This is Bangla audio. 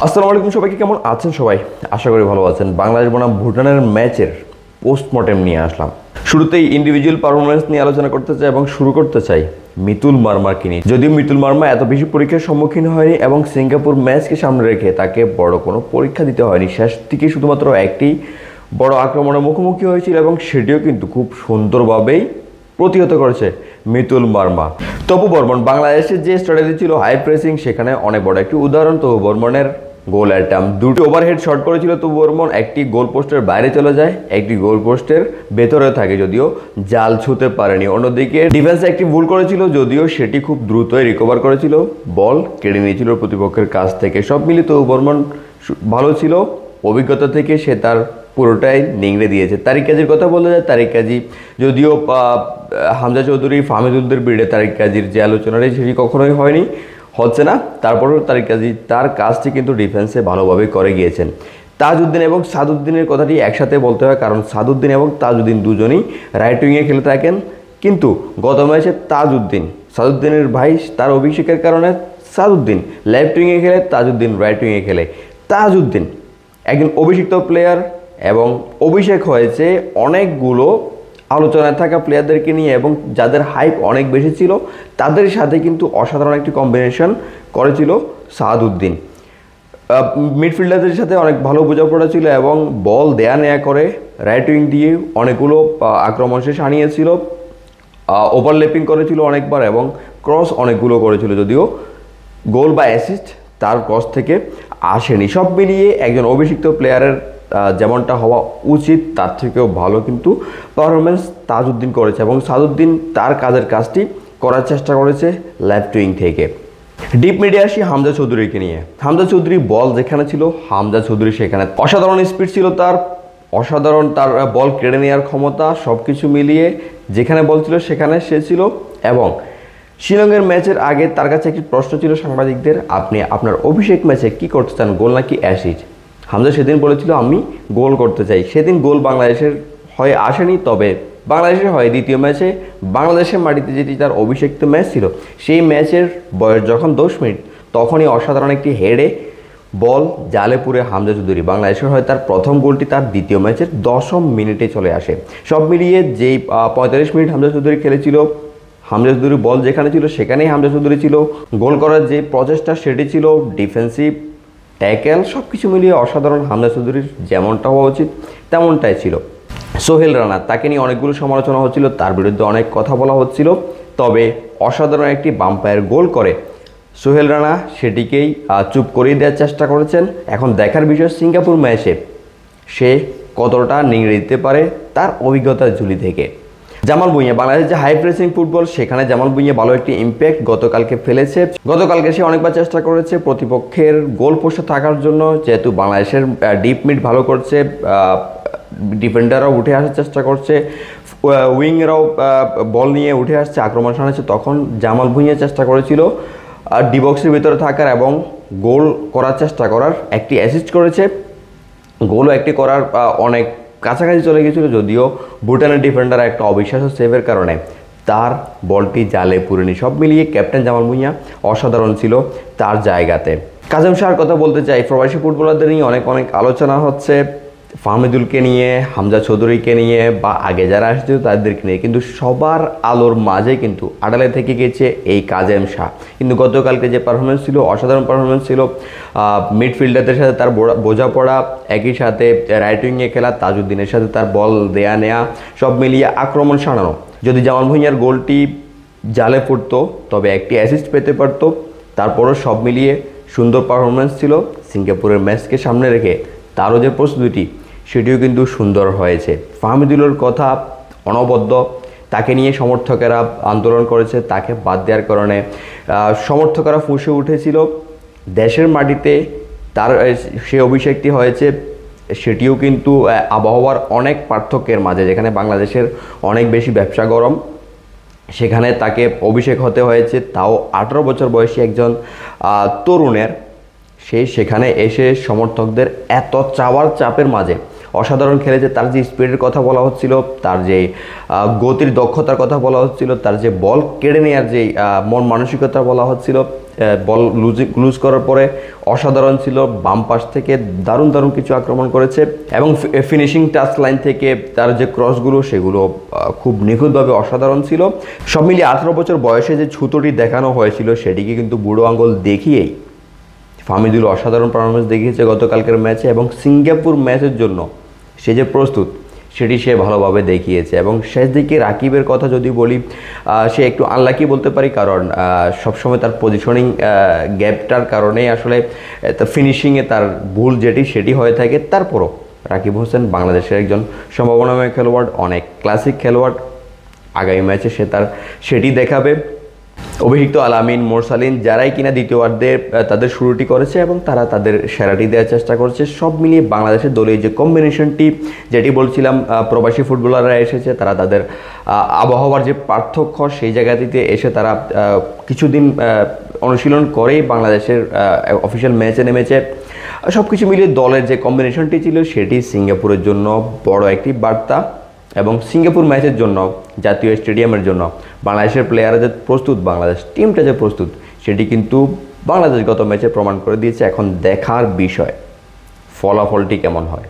আসসালামু আলাইকুম সবাইকে, কেমন আছেন সবাই? আশা করি ভালো আছেন। বাংলাদেশ বনাম ভুটানের ম্যাচের পোস্টমর্টেম নিয়ে আসলাম। শুরুতেই ইন্ডিভিজুয়াল পারফরমেন্স নিয়ে আলোচনা করতে চাই এবং শুরু করতে চাই মিতুল মার্মাকে নিয়ে। যদিও মিতুল মার্মা এত বেশি পরীক্ষার সম্মুখীন হয়নি এবং সিঙ্গাপুর ম্যাচকে সামনে রেখে তাকে বড় কোনো পরীক্ষা দিতে হয়নি। শেষ দিকে শুধুমাত্র একটি বড় আক্রমণের মুখোমুখি হয়েছিল এবং সেটিও কিন্তু খুব সুন্দরভাবেই প্রতিহত করেছে মিতুল মার্মা। তপু বর্মন, বাংলাদেশের যে স্ট্র্যাটেজি ছিল হাই প্রেসিং, সেখানে অনেক বড় একটি উদাহরণ তপু বর্মনের গোল অ্যাটেম্প। দুটি ওভারহেড শট করেছিল তপু বর্মন, একটি গোল পোস্টের বাইরে চলে যায়, একটি গোল পোস্টের ভেতরে থাকে, যদিও জাল ছুঁতে পারেনি। অন্যদিকে ডিফেন্সে একটি ভুল করেছিল, যদিও সেটি খুব দ্রুতই রিকভার করেছিল, বল কেড়ে নিয়েছিল প্রতিপক্ষের কাছ থেকে। সব মিলিয়ে তপু বর্মন ভালো ছিল, অভিজ্ঞতা থেকে সে তার পুরোটাই নিংড়ে দিয়েছে। তারিক কাজীর কথা বলতে যায়, তারিক কাজী যদিও হামজা চৌধুরী ফাহমিদুলদের বিরুদ্ধে তারিক কাজীর যে আলোচনাটি সেটি কখনোই হয়নি, হচ্ছে না। তারপরেও তারিক কাজী তার কাজটি কিন্তু ডিফেন্সে ভালোভাবে করে গিয়েছেন। তাজউদ্দিন এবং সাদউদ্দিনের কথাটি একসাথে বলতে হয়, কারণ সাদউদ্দিন এবং তাজউদ্দিন দুজনেই রাইট উইংয়ে খেলে থাকেন, কিন্তু গত ম্যাচে সাদউদ্দিনের ভাই, তার অভিষেকের কারণে সাদউদ্দিন লেফট উইংয়ে খেলে, তাজউদ্দিন রাইট উইংয়ে খেলে। তাজউদ্দিন একজন অভিষিক্ত প্লেয়ার এবং অভিষেক হয়েছে অনেকগুলো আলোচনায় থাকা প্লেয়ারদেরকে নিয়ে এবং যাদের হাইপ অনেক বেশি ছিল তাদের সাথে কিন্তু অসাধারণ একটি কম্বিনেশন করেছিল সাদউদ্দিন। মিডফিল্ডারদের সাথে অনেক ভালো বোঝাপড়া ছিল এবং বল দেয়া নেয়া করে রাইট উইং দিয়ে অনেকগুলো আক্রমণ শেষ আনিয়েছিল, ওভারল্যাপিং করেছিল অনেকবার এবং ক্রস অনেকগুলো করেছিল, যদিও গোল বা অ্যাসিস্ট তার ক্রস থেকে আসেনি। সব মিলিয়ে একজন অভিষিক্ত প্লেয়ারের যেমনটা হওয়া উচিত তার থেকেও ভালো কিন্তু পারফরমেন্স তাজউদ্দিন করেছে এবং সাদউদ্দিন তার কাজটি করার চেষ্টা করেছে লেফট উইং থেকে। ডিপ মিডে আসি হামজা চৌধুরীকে নিয়ে। হামজা চৌধুরী বল যেখানে ছিল হামজা চৌধুরী সেখানে, অসাধারণ স্পিড ছিল তার, অসাধারণ তার বল কেড়ে নেওয়ার ক্ষমতা, সব কিছু মিলিয়ে যেখানে বল ছিল সেখানে সে ছিল। এবং শিলংয়ের ম্যাচের আগে তার কাছে একটি প্রশ্ন ছিল সাংবাদিকদের, আপনি আপনার অভিষেক ম্যাচে কী করতে চান, গোল নাকি অ্যাসিস্ট? হামজা সেদিন বলেছিল আমি গোল করতে চাই। সেদিন গোল বাংলাদেশের হয়ে আসেনি, তবে বাংলাদেশের হয়ে দ্বিতীয় ম্যাচে বাংলাদেশের মাটিতে যেটি তার অভিষেকিত ম্যাচ ছিল, সেই ম্যাচের বয়স যখন 10 মিনিট, তখনই অসাধারণ একটি হেডে বল জালে পুরে হামজা চৌধুরী বাংলাদেশের হয়ে তার প্রথম গোলটি তার দ্বিতীয় ম্যাচের 10ম মিনিটে চলে আসে। সব মিলিয়ে যেই 45 মিনিট হামজা চৌধুরী খেলেছিল, হামজা চৌধুরী বল যেখানে ছিল সেখানেই হামজা চৌধুরী ছিল, গোল করার যে প্রচেষ্টা সেটি ছিল, ডিফেন্সিভ ট্যাকেল সব কিছু মিলিয়ে অসাধারণ হামজা চৌধুরীর যেমনটা হওয়া উচিত তেমনটাই ছিল। সোহেল রানা, তাকে নিয়ে অনেকগুলো সমালোচনা হচ্ছিল, তার বিরুদ্ধে অনেক কথা বলা হচ্ছিল, তবে অসাধারণ একটি বাম্পায়ার গোল করে সোহেল রানা সেটিকেই চুপ করিয়ে দেওয়ার চেষ্টা করেছেন। এখন দেখার বিষয় সিঙ্গাপুর ম্যাচে সে কতটা নিংড়ে দিতে পারে তার অভিজ্ঞতার ঝুলি থেকে। জামাল ভুঁইয়া, বাংলাদেশের যে হাই প্রেসিং ফুটবল সেখানে জামাল ভুঁইয়া ভালো একটি ইম্প্যাক্ট গতকালকে ফেলেছে। গতকালকে সে অনেকবার চেষ্টা করেছে প্রতিপক্ষের গোল পোস্টে থাকার জন্য, যেহেতু বাংলাদেশের ডিপ মিড ভালো করছে, ডিফেন্ডাররাও উঠে আসার চেষ্টা করছে, উইংরাও বল নিয়ে উঠে আসছে, আক্রমণ সানাচ্ছে, তখন জামাল ভুঁইয়া চেষ্টা করেছিল ডি বক্সের ভিতরে থাকার এবং গোল করার চেষ্টা করার। একটি অ্যাসিস্ট করেছে, গোলও একটি করার অনেক কাছাকাছি চলে গিয়েছিল, যদিও ভুটানের ডিফেন্ডার একটা অবিশ্বাস্য সেভের কারণে তার বলটি জালে পুরেনি। সব মিলিয়ে ক্যাপ্টেন জামাল ভুঁইয়া অসাধারণ ছিল তার জায়গাতে। কাজেম শাহর কথা বলতে চাই, প্রবাসী ফুটবলারদের নিয়ে অনেক আলোচনা হচ্ছে, ফাহমিদুলকে নিয়ে, হামজা চৌধুরীকে নিয়ে বা আগে যারা আসছে তাদেরকে নিয়ে, কিন্তু সবার আলোর মাঝে কিন্তু আড়ালে থেকে গেছে এই কাজেম শাহ। কিন্তু গতকালকে যে পারফরমেন্স ছিল অসাধারণ পারফরমেন্স ছিল, মিডফিল্ডারদের সাথে তার বোঝাপড়া, একই সাথে রাইট উইংয়ে খেলা, তাজউদ্দিনের সাথে তার বল দেয়া নেয়া, সব মিলিয়ে আক্রমণ সানানো। যদি জামাল ভুঁইয়ার গোলটি জালে পড়তো তবে একটি অ্যাসিস্ট পেতে পারতো। তারপরও সব মিলিয়ে সুন্দর পারফরমেন্স ছিল। সিঙ্গাপুরের ম্যাচকে সামনে রেখে তারও যে প্রস্তুতি সেটিও কিন্তু সুন্দর হয়েছে। ফাহমিদুলের কথা অনবদ্য, তাকে নিয়ে সমর্থকেরা আন্দোলন করেছে, তাকে বাদ দেওয়ার কারণে সমর্থকেরা ফুঁসে উঠেছিল। দেশের মাটিতে তার সে অভিষেকটি হয়েছে, সেটিও কিন্তু আবহাওয়ার অনেক পার্থক্যের মাঝে, যেখানে বাংলাদেশের অনেক বেশি ব্যবসা গরম, সেখানে তাকে অভিষেক হতে হয়েছে, তাও 18 বছর বয়সী একজন তরুণের। সেখানে এসে সমর্থকদের এত চাওয়ার চাপের মাঝে অসাধারণ খেলেছে। তার যে স্পিডের কথা বলা হচ্ছিল, তার যে গতির দক্ষতার কথা বলা হচ্ছিল, তার যে বল কেড়ে নেওয়ার যে মন মানসিকতা বলা হচ্ছিল, বল লুজ করার পরে অসাধারণ ছিল, বাম পাশ থেকে দারুণ দারুণ কিছু আক্রমণ করেছে এবং ফিনিশিং টাচ লাইন থেকে তার যে ক্রসগুলো সেগুলো খুব নিখুঁতভাবে অসাধারণ ছিল। সব মিলিয়ে 18 বছর বয়সে যে ছুতোটি দেখানো হয়েছিল সেটিকে কিন্তু বুড়ো আঙ্গুল দেখিয়েই ফাহমিদুল অসাধারণ পারফরমেন্স দেখিয়েছে গতকালকের ম্যাচে এবং সিঙ্গাপুর ম্যাচের জন্য সে যে প্রস্তুত সেটি সে ভালোভাবে দেখিয়েছে। এবং শেষ দিকে রাকিবের কথা যদি বলি, সে একটু আনলাকি বলতে পারি, কারণ সবসময় তার পজিশনিং গ্যাপটার কারণেই আসলে তার ফিনিশিংয়ে তার ভুল সেটি হয়ে থাকে। তারপরও রাকিব হোসেন বাংলাদেশের একজন সম্ভাবনাময় খেলোয়াড়, অনেক ক্লাসিক খেলোয়াড়। আগামী ম্যাচে সে সেটি দেখাবে। অভিষিক্ত আলামিন, মোরসালিন যারাই কিনা দ্বিতীয়ার্ধে তাদের শুরুটি করেছে এবং তারা তাদের সেরাটি দেওয়ার চেষ্টা করছে। সব মিলিয়ে বাংলাদেশের দলীয় যে কম্বিনেশনটি, যেটি বলছিলাম প্রবাসী ফুটবলাররা এসেছে, তারা তাদের আবহাওয়ার যে পার্থক্য সেই জায়গাটিতে এসে তারা কিছুদিন অনুশীলন করেই বাংলাদেশের অফিসিয়াল ম্যাচে নেমেছে। সব কিছু মিলিয়ে দলের যে কম্বিনেশনটি ছিল সেটি সিঙ্গাপুরের জন্য বড় একটি বার্তা। এবং সিঙ্গাপুর ম্যাচের জন্য, জাতীয় স্টেডিয়ামের জন্য বাংলাদেশের প্লেয়াররা যে প্রস্তুত, বাংলাদেশ টিমটা যে প্রস্তুত, সেটি কিন্তু বাংলাদেশ গত ম্যাচে প্রমাণ করে দিয়েছে। এখন দেখার বিষয় ফলাফলটি কেমন হয়।